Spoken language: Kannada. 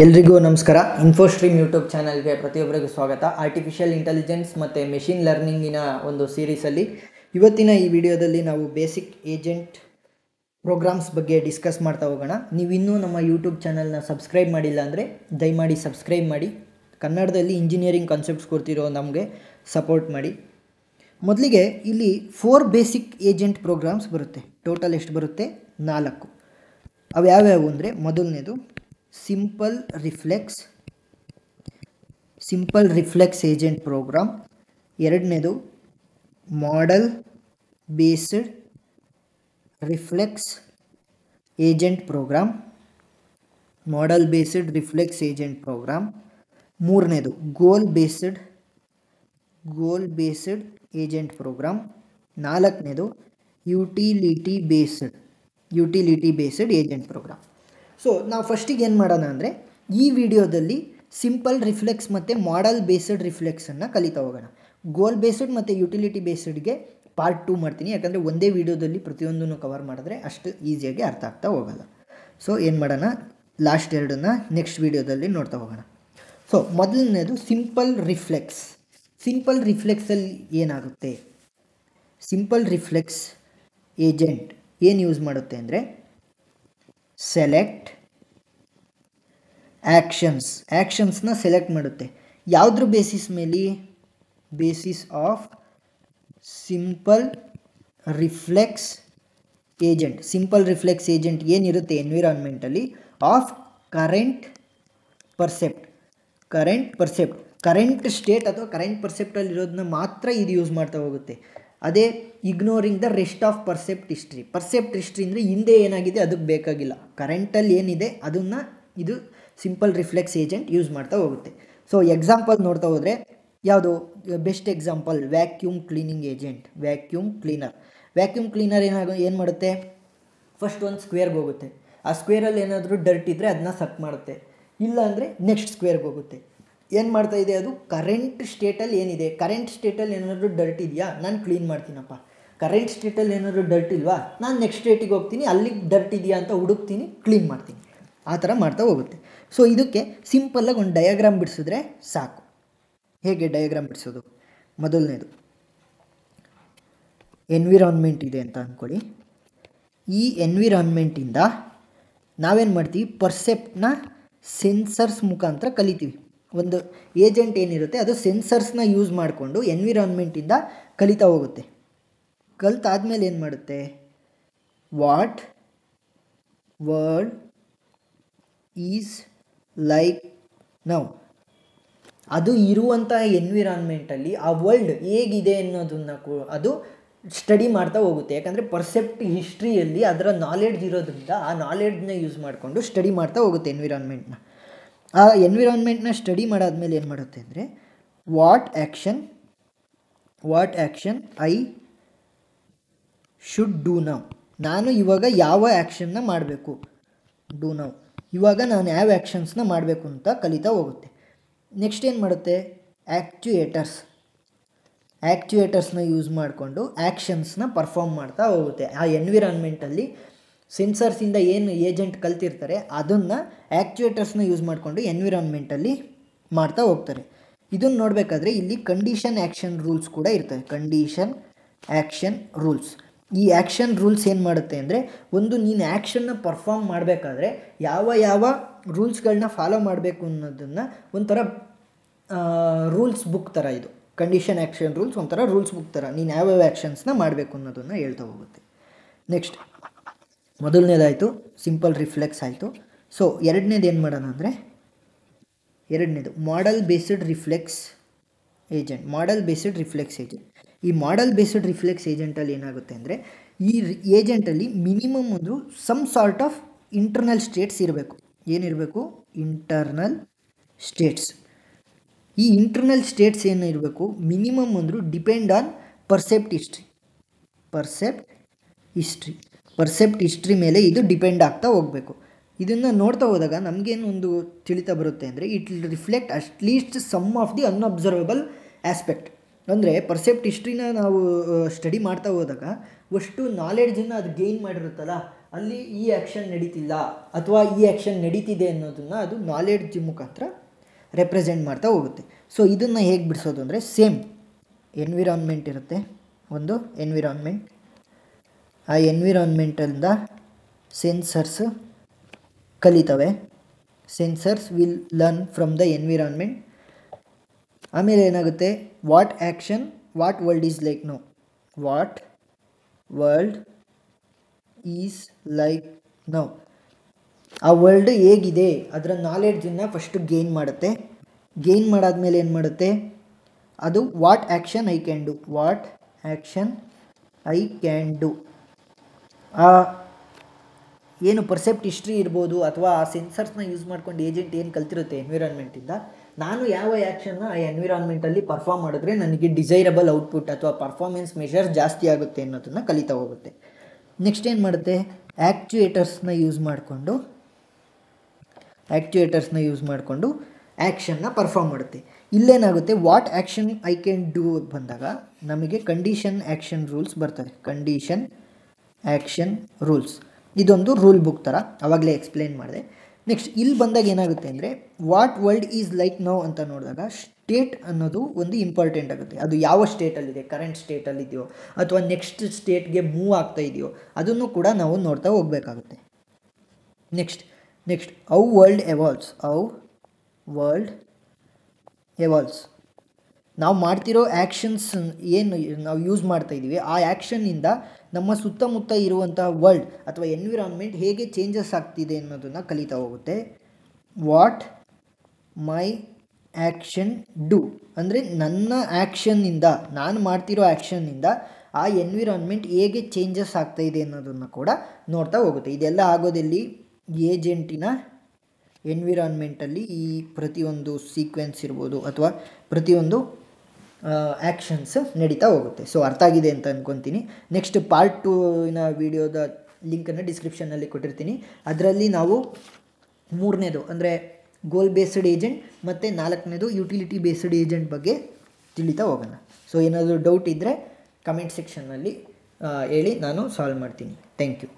ಎಲ್ರಿಗೂ ನಮಸ್ಕಾರ. ಇನ್ಫೋಸ್ಟ್ರೀಮ್ ಯೂಟ್ಯೂಬ್ ಚಾನಲ್ಗೆ ಪ್ರತಿಯೊಬ್ಬರಿಗೂ ಸ್ವಾಗತ. ಆರ್ಟಿಫಿಷಿಯಲ್ ಇಂಟೆಲಿಜೆನ್ಸ್ ಮತ್ತು ಮೆಷಿನ್ ಲರ್ನಿಂಗಿನ ಒಂದು ಸೀರೀಸಲ್ಲಿ ಇವತ್ತಿನ ಈ ವಿಡಿಯೋದಲ್ಲಿ ನಾವು ಬೇಸಿಕ್ ಏಜೆಂಟ್ ಪ್ರೋಗ್ರಾಮ್ಸ್ ಬಗ್ಗೆ ಡಿಸ್ಕಸ್ ಮಾಡ್ತಾ ಹೋಗೋಣ. ನೀವು ಇನ್ನೂ ನಮ್ಮ ಯೂಟ್ಯೂಬ್ ಚಾನಲ್ನ ಸಬ್ಸ್ಕ್ರೈಬ್ ಮಾಡಿಲ್ಲ ಅಂದರೆ ದಯಮಾಡಿ ಸಬ್ಸ್ಕ್ರೈಬ್ ಮಾಡಿ. ಕನ್ನಡದಲ್ಲಿ ಇಂಜಿನಿಯರಿಂಗ್ ಕಾನ್ಸೆಪ್ಟ್ಸ್ ಕೊಡ್ತಿರೋ ನಮಗೆ ಸಪೋರ್ಟ್ ಮಾಡಿ. ಮೊದಲಿಗೆ ಇಲ್ಲಿ 4 ಬೇಸಿಕ್ ಏಜೆಂಟ್ ಪ್ರೋಗ್ರಾಮ್ಸ್ ಬರುತ್ತೆ. ಟೋಟಲ್ ಎಷ್ಟು ಬರುತ್ತೆ? 4. ಅವು ಯಾವ್ಯಾವು ಅಂದರೆ, ಮೊದಲನೇದು ಸಿಂಪಲ್ ರಿಫ್ಲೆಕ್ಸ್ ಏಜೆಂಟ್ ಪ್ರೋಗ್ರಾಮ್. ಎರಡನೇದು model based reflex agent program. ಮೂರನೇದು ಗೋಲ್ ಬೇಸ್ಡ್ ಏಜೆಂಟ್ ಪ್ರೋಗ್ರಾಮ್. ನಾಲ್ಕನೇದು utility based agent program. So ನಾವು ಫಸ್ಟಿಗೆ ಏನು ಮಾಡೋಣ ಅಂದರೆ, ಈ ವಿಡಿಯೋದಲ್ಲಿ ಸಿಂಪಲ್ ರಿಫ್ಲೆಕ್ಸ್ ಮತ್ತು ಮಾಡೆಲ್ ಬೇಸ್ಡ್ ರಿಫ್ಲೆಕ್ಸನ್ನು ಕಲಿತಾ ಹೋಗೋಣ. ಗೋಲ್ ಬೇಸ್ಡ್ ಮತ್ತು ಯುಟಿಲಿಟಿ ಬೇಸ್ಡ್ಗೆ ಪಾರ್ಟ್ 2 ಮಾಡ್ತೀನಿ, ಯಾಕಂದರೆ ಒಂದೇ ವಿಡಿಯೋದಲ್ಲಿ ಪ್ರತಿಯೊಂದನ್ನು ಕವರ್ ಮಾಡಿದ್ರೆ ಅಷ್ಟು ಈಸಿಯಾಗಿ ಅರ್ಥ ಆಗ್ತಾ ಹೋಗಲ್ಲ. ಸೊ ಏನು ಮಾಡೋಣ, ಲಾಸ್ಟ್ ಎರಡನ್ನು ನೆಕ್ಸ್ಟ್ ವಿಡಿಯೋದಲ್ಲಿ ನೋಡ್ತಾ ಹೋಗೋಣ. ಸೊ ಮೊದಲನೇದು ಸಿಂಪಲ್ ರಿಫ್ಲೆಕ್ಸಲ್ಲಿ ಏನಾಗುತ್ತೆ? ಸಿಂಪಲ್ ರಿಫ್ಲೆಕ್ಸ್ ಏಜೆಂಟ್ ಏನು ಯೂಸ್ ಮಾಡುತ್ತೆ ಅಂದರೆ, ಸೆಲೆಕ್ಟ್ ಆ್ಯಕ್ಷನ್ಸ್ನ ಸೆಲೆಕ್ಟ್ ಮಾಡುತ್ತೆ. ಯಾವುದ್ರ basis of simple reflex agent ಏನಿರುತ್ತೆ ಎನ್ವಿರಾನ್ಮೆಂಟಲ್ಲಿ, ಆಫ್ ಕರೆಂಟ್ ಸ್ಟೇಟ್ ಅಥವಾ ಕರೆಂಟ್ ಪರ್ಸೆಪ್ಟಲ್ಲಿ ಇರೋದನ್ನ ಮಾತ್ರ ಇದು ಯೂಸ್ ಮಾಡ್ತಾ ಹೋಗುತ್ತೆ. ಅದೇ ignoring the rest of percept history ಅಂದರೆ ಹಿಂದೆ ಏನಾಗಿದೆ ಅದಕ್ಕೆ ಬೇಕಾಗಿಲ್ಲ, ಕರೆಂಟಲ್ಲಿ ಏನಿದೆ ಅದನ್ನು ಇದು ಸಿಂಪಲ್ ರಿಫ್ಲೆಕ್ಸ್ ಏಜೆಂಟ್ ಯೂಸ್ ಮಾಡ್ತಾ ಹೋಗುತ್ತೆ. ಸೊ ಎಕ್ಸಾಂಪಲ್ ನೋಡ್ತಾ ಹೋದರೆ, ಯಾವುದು ಬೆಸ್ಟ್ ಎಕ್ಸಾಂಪಲ್? ವ್ಯಾಕ್ಯೂಮ್ ಕ್ಲೀನರ್ ಏನು ಮಾಡುತ್ತೆ? ಫಸ್ಟ್ ಒಂದು ಸ್ಕ್ವೇರ್ಗೆ ಹೋಗುತ್ತೆ. ಆ ಸ್ಕ್ವೇರಲ್ಲಿ ಏನಾದರೂ ಡರ್ಟ್ ಇದ್ದರೆ ಅದನ್ನ ಸಕ್ ಮಾಡುತ್ತೆ, ಇಲ್ಲ ಅಂದರೆ ನೆಕ್ಸ್ಟ್ ಸ್ಕ್ವೇರ್ಗೆ ಹೋಗುತ್ತೆ. ಏನು ಮಾಡ್ತಾ ಇದೆ ಅದು? ಕರೆಂಟ್ ಸ್ಟೇಟಲ್ಲಿ ಏನಿದೆ, ಕರೆಂಟ್ ಸ್ಟೇಟಲ್ಲಿ ಏನಾದರೂ ಡರ್ಟ್ ಇದೆಯಾ, ನಾನು ಕ್ಲೀನ್ ಮಾಡ್ತೀನಪ್ಪ. ಕರೆಂಟ್ ಸ್ಟೇಟಲ್ಲಿ ಏನಾದರೂ ಡರ್ಟ್ ಇಲ್ವಾ, ನಾನು ನೆಕ್ಸ್ಟ್ ಸ್ಟೇಟಿಗೆ ಹೋಗ್ತೀನಿ, ಅಲ್ಲಿಗೆ ಡರ್ಟ್ ಇದೆಯಾ ಅಂತ ಹುಡುಕ್ತೀನಿ, ಕ್ಲೀನ್ ಮಾಡ್ತೀನಿ. ಆ ಥರ ಮಾಡ್ತಾ ಹೋಗುತ್ತೆ. ಸೊ ಇದಕ್ಕೆ ಸಿಂಪಲ್ಲಾಗಿ ಒಂದು ಡಯಾಗ್ರಾಮ್ ಬಿಡಿಸಿದ್ರೆ ಸಾಕು. ಹೇಗೆ ಡಯಾಗ್ರಾಮ್ ಬಿಡಿಸೋದು? ಮೊದಲನೇದು ಎನ್ವಿರಾನ್ಮೆಂಟ್ ಇದೆ ಅಂತ ಅಂದ್ಕೊಳ್ಳಿ. ಈ ಎನ್ವಿರಾನ್ಮೆಂಟಿಂದ ನಾವೇನು ಮಾಡ್ತೀವಿ? ಪರ್ಸೆಪ್ಟ್ನ ಸೆನ್ಸರ್ಸ್ ಮುಖಾಂತರ ಕಲಿತೀವಿ. ಒಂದು ಏಜೆಂಟ್ ಏನಿರುತ್ತೆ ಅದು ಸೆನ್ಸರ್ಸ್ನ ಯೂಸ್ ಮಾಡಿಕೊಂಡು ಎನ್ವಿರಾನ್ಮೆಂಟಿಂದ ಕಲಿತಾ ಹೋಗುತ್ತೆ. ಕಲಿತಾದ್ಮೇಲೆ ಏನು ಮಾಡುತ್ತೆ? What world is like now, ಅದು ಇರುವಂಥ ಎನ್ವಿರಾನ್ಮೆಂಟಲ್ಲಿ ಆ ವರ್ಲ್ಡ್ ಹೇಗಿದೆ ಅನ್ನೋದನ್ನು ಅದು ಸ್ಟಡಿ ಮಾಡ್ತಾ ಹೋಗುತ್ತೆ. ಯಾಕಂದರೆ ಪರ್ಸೆಪ್ಟ್ ಹಿಸ್ಟ್ರಿಯಲ್ಲಿ ಅದರ ನಾಲೆಡ್ಜ್ ಇರೋದ್ರಿಂದ ಆ ನಾಲೆಡ್ಜ್ನ ಯೂಸ್ ಮಾಡಿಕೊಂಡು ಸ್ಟಡಿ ಮಾಡ್ತಾ ಹೋಗುತ್ತೆ ಎನ್ವಿರಾನ್ಮೆಂಟ್ನ. ಆ ಎನ್ವಿರಾನ್ಮೆಂಟ್ನ ಸ್ಟಡಿ ಮಾಡಾದ್ಮೇಲೆ ಏನು ಮಾಡುತ್ತೆ ಅಂದರೆ, what action I should do now, ನಾನು ಇವಾಗ ಯಾವ ಆ್ಯಕ್ಷನ್ನ ಮಾಡಬೇಕು, ಡೂ ನೌ, ಇವಾಗ ನಾನು ಯಾವ ಆ್ಯಕ್ಷನ್ಸ್ನ ಮಾಡಬೇಕು ಅಂತ ಕಲಿತಾ ಹೋಗುತ್ತೆ. ನೆಕ್ಸ್ಟ್ ಏನು ಮಾಡುತ್ತೆ? ಆ್ಯಕ್ಚುಯೇಟರ್ಸ್ನ ಯೂಸ್ ಮಾಡಿಕೊಂಡು ಆ್ಯಕ್ಷನ್ಸ್ನ ಪರ್ಫಾರ್ಮ್ ಮಾಡ್ತಾ ಹೋಗುತ್ತೆ. ಆ ಎನ್ವಿರಾನ್ಮೆಂಟಲ್ಲಿ ಸೆನ್ಸರ್ಸಿಂದ ಏನು ಏಜೆಂಟ್ ಕಲ್ತಿರ್ತಾರೆ ಅದನ್ನು ಆ್ಯಕ್ಚುಯೇಟರ್ಸ್ನ ಯೂಸ್ ಮಾಡಿಕೊಂಡು ಎನ್ವಿರಾನ್ಮೆಂಟಲ್ಲಿ ಮಾಡ್ತಾ ಹೋಗ್ತಾರೆ. ಇದನ್ನು ನೋಡಬೇಕಾದ್ರೆ ಇಲ್ಲಿ ಕಂಡೀಷನ್ ಆ್ಯಕ್ಷನ್ ರೂಲ್ಸ್ ಕೂಡ ಇರ್ತವೆ. ಈ ಆ್ಯಕ್ಷನ್ ರೂಲ್ಸ್ ಏನು ಮಾಡುತ್ತೆ ಅಂದರೆ, ಒಂದು ನೀನು ಆ್ಯಕ್ಷನ್ನ ಪರ್ಫಾರ್ಮ್ ಮಾಡಬೇಕಾದ್ರೆ ಯಾವ ರೂಲ್ಸ್ಗಳನ್ನ ಫಾಲೋ ಮಾಡಬೇಕು ಅನ್ನೋದನ್ನು ಒಂಥರ ರೂಲ್ಸ್ ಬುಕ್ ಥರ, ಇದು ಕಂಡೀಷನ್ ಆ್ಯಕ್ಷನ್ ರೂಲ್ಸ್ ಒಂಥರ ರೂಲ್ಸ್ ಬುಕ್ ಥರ, ನೀನು ಯಾವ್ಯಾವ ಆ್ಯಕ್ಷನ್ಸ್ನ ಮಾಡಬೇಕು ಅನ್ನೋದನ್ನು ಹೇಳ್ತಾ ಹೋಗುತ್ತೆ. ನೆಕ್ಸ್ಟ್ ಮೊದಲನೇದಾಯಿತು, ಸಿಂಪಲ್ ರಿಫ್ಲೆಕ್ಸ್ ಆಯಿತು. ಸೊ ಎರಡನೇದು ಏನು ಮಾಡೋಣ ಅಂದರೆ, ಮಾಡೆಲ್ ಬೇಸ್ಡ್ ರಿಫ್ಲೆಕ್ಸ್ ಏಜೆಂಟ್. ಈ ಮಾಡೆಲ್ ಬೇಸ್ಡ್ ರಿಫ್ಲೆಕ್ಸ್ ಏಜೆಂಟಲ್ಲಿ ಏನಾಗುತ್ತೆ ಅಂದರೆ, ಈ ಏಜೆಂಟಲ್ಲಿ ಮಿನಿಮಮ್ ಅಂದರೂ some sort of internal states ಇರಬೇಕು. ಏನಿರಬೇಕು? Internal states. ಈ ಇಂಟರ್ನಲ್ ಸ್ಟೇಟ್ಸ್ ಏನು ಇರಬೇಕು? ಮಿನಿಮಮ್ ಅಂದರೂ ಡಿಪೆಂಡ್ ಆನ್ ಪರ್ಸೆಪ್ಟ್ ಹಿಸ್ಟ್ರಿ ಮೇಲೆ ಇದು ಡಿಪೆಂಡ್ ಆಗ್ತಾ ಹೋಗಬೇಕು. ಇದನ್ನು ನೋಡ್ತಾ ಹೋದಾಗ ನಮಗೇನು ಒಂದು ತಿಳಿತಾ ಬರುತ್ತೆ ಅಂದರೆ, it will reflect at least some of the unobservable aspect. ಅಂದರೆ ಪರ್ಸೆಪ್ಟ್ ಹಿಸ್ಟ್ರಿನ ನಾವು ಸ್ಟಡಿ ಮಾಡ್ತಾ ಹೋದಾಗ ಅಷ್ಟು ನಾಲೆಡ್ಜನ್ನು ಅದು ಗೇನ್ ಮಾಡಿರುತ್ತಲ್ಲ, ಅಲ್ಲಿ ಈ ಆ್ಯಕ್ಷನ್ ನಡೀತಿಲ್ಲ ಅಥವಾ ಈ ಆ್ಯಕ್ಷನ್ ನಡೀತಿದೆ ಅನ್ನೋದನ್ನು ಅದು ನಾಲೆಡ್ಜ್ ಮುಖಾಂತರ ರೆಪ್ರೆಸೆಂಟ್ ಮಾಡ್ತಾ ಹೋಗುತ್ತೆ. ಸೊ ಇದನ್ನು ಹೇಗೆ ಬಿಡಿಸೋದು ಅಂದರೆ ಸೇಮ್ ಎನ್ವಿರಾನ್ಮೆಂಟ್ ಇರುತ್ತೆ, ಒಂದು ಎನ್ವಿರಾನ್ಮೆಂಟ್, ಆ ಎನ್ವಿರಾನ್ಮೆಂಟಿಂದ ಸೆನ್ಸರ್ಸ್ ಕಲಿತವೆ, sensors will learn from the environment. ಆಮೇಲೆ ಏನಾಗುತ್ತೆ, what action what world is like now, what world is like now, ಆ ವರ್ಲ್ಡ್ ಹೇಗಿದೆ ಅದರ ನಾಲೆಡ್ಜನ್ನು ಫಸ್ಟು ಗೇನ್ ಮಾಡುತ್ತೆ. ಗೇನ್ ಮಾಡಾದ್ಮೇಲೆ ಏನು ಮಾಡುತ್ತೆ, ಅದು what action I can do, what action I can do, ಆ ಏನು ಪರ್ಸೆಪ್ಟ್ ಹಿಸ್ಟ್ರಿ ಇರ್ಬೋದು ಅಥವಾ ಆ ಸೆನ್ಸರ್ಸ್ನ ಯೂಸ್ ಮಾಡ್ಕೊಂಡು ಏಜೆಂಟ್ ಏನು ಕಲ್ತಿರುತ್ತೆ ಎನ್ವಿರಾನ್ಮೆಂಟಿಂದ, ನಾನು ಯಾವ ಆ್ಯಕ್ಷನ್ನ ಆ ಎನ್ವಿರಾನ್ಮೆಂಟಲ್ಲಿ ಪರ್ಫಾರ್ಮ್ ಮಾಡಿದ್ರೆ ನನಗೆ ಡಿಸೈರಬಲ್ ಔಟ್ಪುಟ್ ಅಥವಾ ಪರ್ಫಾರ್ಮೆನ್ಸ್ ಮೆಷರ್ ಜಾಸ್ತಿ ಆಗುತ್ತೆ ಅನ್ನೋದನ್ನು ಕಲಿತಾ ಹೋಗುತ್ತೆ. ನೆಕ್ಸ್ಟ್ ಏನು ಮಾಡುತ್ತೆ, ಆ್ಯಕ್ಚುಯೇಟರ್ಸ್ನ ಯೂಸ್ ಮಾಡಿಕೊಂಡು ಆ್ಯಕ್ಷನ್ನ ಪರ್ಫಾರ್ಮ್ ಮಾಡುತ್ತೆ. ಇಲ್ಲೇನಾಗುತ್ತೆ, what action I can do ಬಂದಾಗ ನಮಗೆ ಕಂಡೀಷನ್ ಆ್ಯಕ್ಷನ್ ರೂಲ್ಸ್ ಬರ್ತದೆ. ಕಂಡೀಷನ್ ಆ್ಯಕ್ಷನ್ ರೂಲ್ಸ್ ಇದೊಂದು ರೂಲ್ ಬುಕ್ ಥರ, ಆವಾಗಲೇ ಎಕ್ಸ್ಪ್ಲೇನ್ ಮಾಡಿದೆ. ನೆಕ್ಸ್ಟ್ ಇಲ್ಲಿ ಬಂದಾಗ ಏನಾಗುತ್ತೆ ಅಂದರೆ, what world is like now ಅಂತ ನೋಡಿದಾಗ ಸ್ಟೇಟ್ ಅನ್ನೋದು ಒಂದು ಇಂಪಾರ್ಟೆಂಟ್ ಆಗುತ್ತೆ. ಅದು ಯಾವ ಸ್ಟೇಟಲ್ಲಿದೆ, ಕರೆಂಟ್ ಸ್ಟೇಟಲ್ಲಿದೆಯೋ ಅಥವಾ ನೆಕ್ಸ್ಟ್ ಸ್ಟೇಟ್ಗೆ ಮೂವ್ ಆಗ್ತಾ ಇದೆಯೋ ಅದನ್ನು ಕೂಡ ನಾವು ನೋಡ್ತಾ ಹೋಗಬೇಕಾಗುತ್ತೆ. ನೆಕ್ಸ್ಟ್ ಹೌ ವರ್ಲ್ಡ್ ಎವಾಲ್ವ್ಸ್, ನಾವು ಮಾಡ್ತಿರೋ ಆ್ಯಕ್ಷನ್ಸ್ ಏನು ನಾವು ಯೂಸ್ ಮಾಡ್ತಾ ಇದ್ದೀವಿ ಆ ಆ್ಯಕ್ಷನ್ನಿಂದ ನಮ್ಮ ಸುತ್ತಮುತ್ತ ಇರುವಂಥ ವರ್ಲ್ಡ್ ಅಥವಾ ಎನ್ವಿರಾನ್ಮೆಂಟ್ ಹೇಗೆ ಚೇಂಜಸ್ ಆಗ್ತಿದೆ ಅನ್ನೋದನ್ನು ಕಲಿತಾ ಹೋಗುತ್ತೆ. ವಾಟ್ ಮೈ ಆ್ಯಕ್ಷನ್ ಡು ಅಂದರೆ ನನ್ನ ಆ್ಯಕ್ಷನ್ನಿಂದ, ನಾನು ಮಾಡ್ತಿರೋ ಆ್ಯಕ್ಷನ್ನಿಂದ ಆ ಎನ್ವಿರಾನ್ಮೆಂಟ್ ಹೇಗೆ ಚೇಂಜಸ್ ಆಗ್ತಾ ಇದೆ ಅನ್ನೋದನ್ನು ಕೂಡ ನೋಡ್ತಾ ಹೋಗುತ್ತೆ. ಇದೆಲ್ಲ ಆಗೋದಲ್ಲಿ ಏಜೆಂಟಿನ ಎನ್ವಿರಾನ್ಮೆಂಟಲ್ಲಿ ಈ ಪ್ರತಿಯೊಂದು ಸೀಕ್ವೆನ್ಸ್ ಇರ್ಬೋದು ಅಥವಾ ಪ್ರತಿಯೊಂದು ಆ್ಯಕ್ಷನ್ಸ್ ನಡೀತಾ ಹೋಗುತ್ತೆ. ಸೊ ಅರ್ಥ ಆಗಿದೆ ಅಂತ ಅಂದ್ಕೊತೀನಿ. ನೆಕ್ಸ್ಟ್ ಪಾರ್ಟ್ 2 ವಿಡಿಯೋದ ಲಿಂಕನ್ನು ಡಿಸ್ಕ್ರಿಪ್ಷನ್ನಲ್ಲಿ ಕೊಟ್ಟಿರ್ತೀನಿ. ಅದರಲ್ಲಿ ನಾವು 3ನೇದು ಅಂದರೆ ಗೋಲ್ ಬೇಸ್ಡ್ ಏಜೆಂಟ್ ಮತ್ತು 4ನೇದು ಯುಟಿಲಿಟಿ ಬೇಸ್ಡ್ ಏಜೆಂಟ್ ಬಗ್ಗೆ ತಿಳಿತಾ ಹೋಗೋಣ. ಸೊ ಏನಾದರೂ ಡೌಟ್ ಇದ್ದರೆ ಕಮೆಂಟ್ ಸೆಕ್ಷನ್ನಲ್ಲಿ ಹೇಳಿ, ನಾನು ಸಾಲ್ವ್ ಮಾಡ್ತೀನಿ. Thank you.